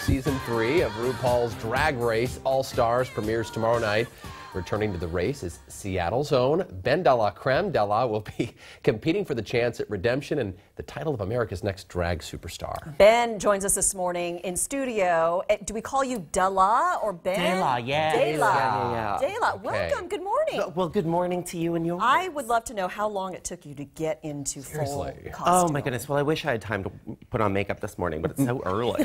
Season 3 of RuPaul's Drag Race All-Stars premieres tomorrow night. Returning to the race is Seattle's own BenDeLaCreme. Della will be competing for the chance at redemption and the title of America's next drag superstar. Ben joins us this morning in studio. Do we call you Della or Ben? Della, yeah. Della. Della, Okay. welcome. Good morning. Well, good morning to you and yours. I would love to know how long it took you to get into full Seriously. costume. Oh my goodness. Well, I wish I had time to put on makeup this morning, but it's so early.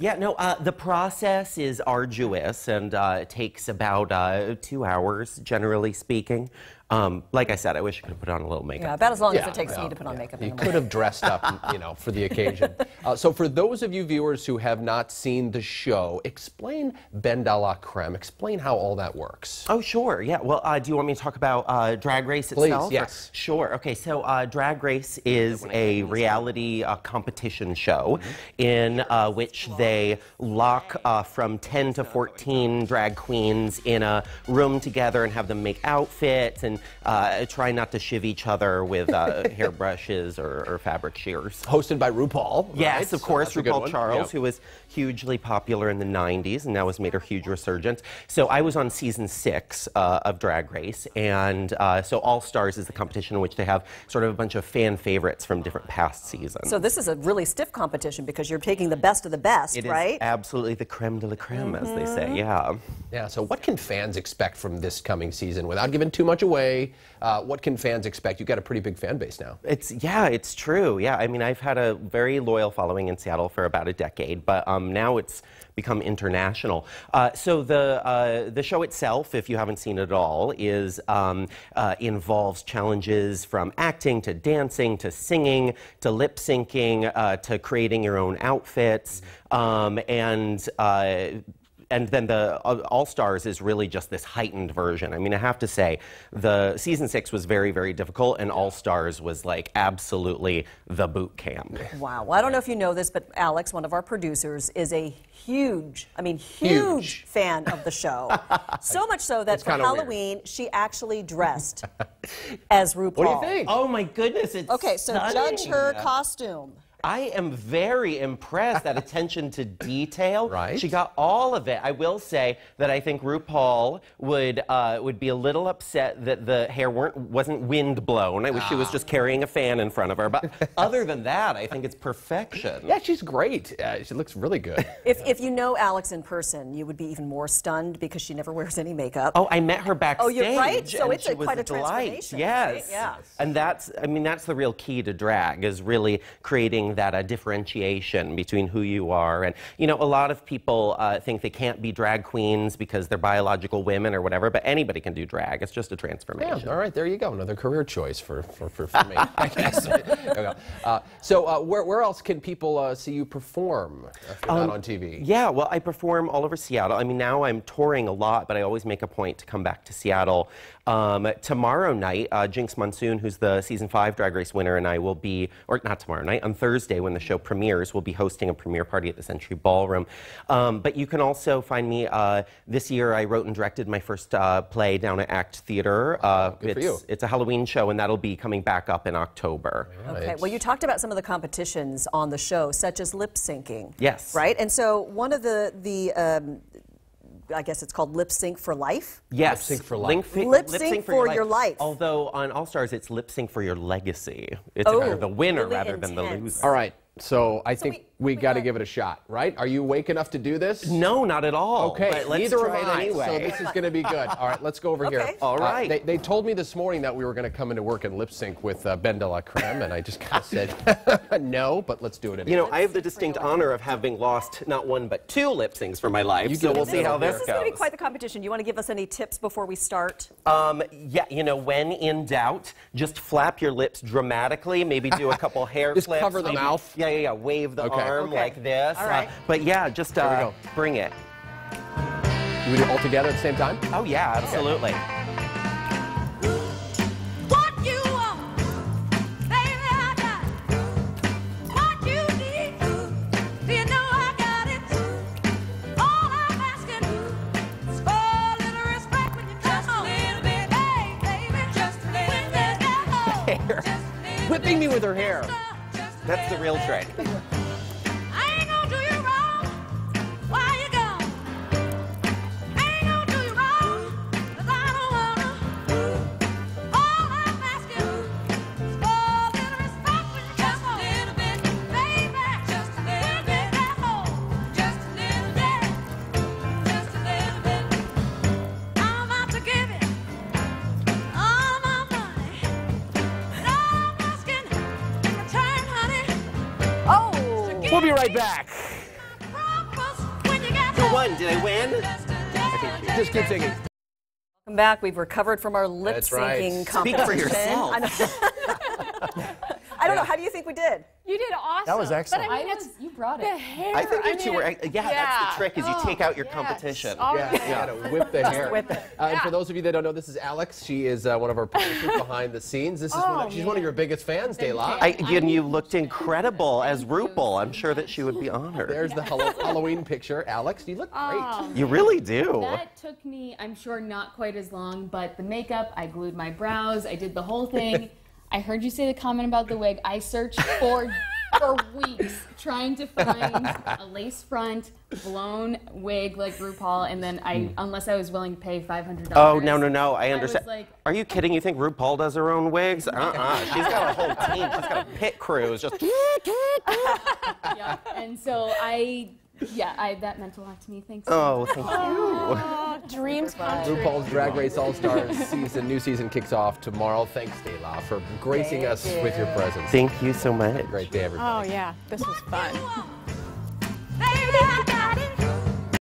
The process is arduous and it takes about 2 hours, generally speaking. Like I said, I wish I could have put on a little makeup. Yeah, about as long as it takes me to put on makeup. You could have dressed up, for the occasion. So for those of you viewers who have not seen the show, explain BenDeLaCreme. Explain how all that works. Oh, sure. Yeah. Well, do you want me to talk about Drag Race itself? Please, yes. Sure. Okay. So Drag Race is a reality competition show in which they lock from 10 to 14 drag queens in a room together and have them make outfits and try not to shiv each other with hairbrushes or fabric shears. Hosted by RuPaul. Yes, right? of course, So RuPaul Charles, who was hugely popular in the 90s and now has made a huge resurgence. So I was on season 6 of Drag Race, and so All Stars is the competition in which they have sort of a bunch of fan favorites from different past seasons. So this is a really stiff competition because you're taking the best of the best, right? It is absolutely the creme de la creme, as they say, yeah. Yeah, so what can fans expect from this coming season? Without giving too much away, what can fans expect? You've got a pretty big fan base now. It's true. Yeah, I mean, I've had a very loyal following in Seattle for about a decade, but now it's become international. So the show itself, if you haven't seen it at all, involves challenges from acting to dancing to singing to lip syncing to creating your own outfits, and then the All Stars is really just this heightened version. I mean, I have to say, the season 6 was very, very difficult, and All Stars was like absolutely the boot camp. Wow. Well, I don't know if you know this, but Alex, one of our producers, is a huge fan of the show. So much so that for Halloween, she actually dressed as RuPaul. What do you think? Oh my goodness, it's Okay, so stunning. judge her costume. I am very impressed. That attention to detail. Right. She got all of it. I will say that I think RuPaul would be a little upset that the hair wasn't wind blown. I wish she was just carrying a fan in front of her. But other than that, I think it's perfection. Yeah, she's great. She looks really good. If you know Alex in person, you would be even more stunned because she never wears any makeup. Oh, I met her backstage. Oh, you're right. So it's quite a transformation. Yes. Right? Yeah. And that's the real key to drag, is really creating that differentiation between who you are. And a lot of people think they can't be drag queens because they're biological women or whatever, but anybody can do drag. It's just a transformation. Yeah, all right, there you go. Another career choice for me, I guess. There you go. So where else can people see you perform if you're not on TV? Yeah, well, I perform all over Seattle. I mean, now I'm touring a lot, but I always make a point to come back to Seattle. Tomorrow night, Jinx Monsoon, who's the season 5 Drag Race winner, and I will be, or not tomorrow night, on Thursday when the show premieres, we'll be hosting a premiere party at the Century Ballroom. But you can also find me, this year I wrote and directed my first play down at Act Theater. Good for you. It's a Halloween show, and that'll be coming back up in October. Right. Okay, well, you talked about some of the competitions on the show, such as lip syncing. Yes. Right? And so one of the I guess it's called Lip Sync for Life? Yes. Lip sync for life. Lip sync for your life. Although on All Stars, it's lip sync for your legacy. It's Oh, the winner really rather than the intense. loser. All right, so I think we got to got- give it a shot, right? Are you awake enough to do this? No, not at all. Okay, but let's neither try am it I, anyway. so this is going to be good. All right, let's go over here. Okay. All right. They told me this morning that we were going to come into work and lip sync with BenDeLaCreme, and I just kind of said no, but let's do it anyway. I have the distinct honor of having lost not one but 2 lip syncs for my life, so we'll see how this This is goes. going to be quite the competition. You want to give us any tips before we start? Yeah, when in doubt, just flap your lips dramatically, maybe do a couple hair Just flips. cover the maybe- mouth. Yeah, wave the arm Okay. like this. All right. But yeah, just we go. bring it. Do we do it all together at the same time? Oh yeah, absolutely. What you want, baby, I got it. What you need, do you know I got it? All I'm asking is for a little respect when you just a little bit, hey, baby, just a little bit, just a little Whipping me with her hair. That's the real trick. I ain't gonna do you wrong. right back. Who won? Did I win? Just keep singing. Welcome back. We've recovered from our lip That's right. syncing Speak competition. for yourself. I don't know. How do you think we did? You did awesome. That was excellent. But I mean, you brought it. The hair. I think you two were. Yeah, that's the trick. Is you take out your competition. Yeah, you gotta whip the hair. Whip it. And for those of you that don't know, this is Alex. She is one of our producers behind the scenes. This is she's one of your biggest fans, DeLa. And you looked incredible as RuPaul. I'm sure that she would be honored. There's the Halloween picture. Alex, you look great. You really do. That took me, I'm sure, not quite as long, but the makeup, I glued my brows, I did the whole thing. I heard you say the comment about the wig. I searched for weeks trying to find a lace front, blown wig like RuPaul, and then unless I was willing to pay $500. Oh, no, I understand. I was like, are you kidding? You think RuPaul does her own wigs? She's got a whole team. She's got a pit crew. It's just... yeah, and so that meant a lot to me. Thanks. Oh, thank you. Oh, dreams come true. RuPaul's Drag Race All-Stars new season kicks off tomorrow. Thanks, DeLa, for gracing us with your presence. Thank you so much. Great day, everybody. Oh, yeah. This was fun. Baby, I got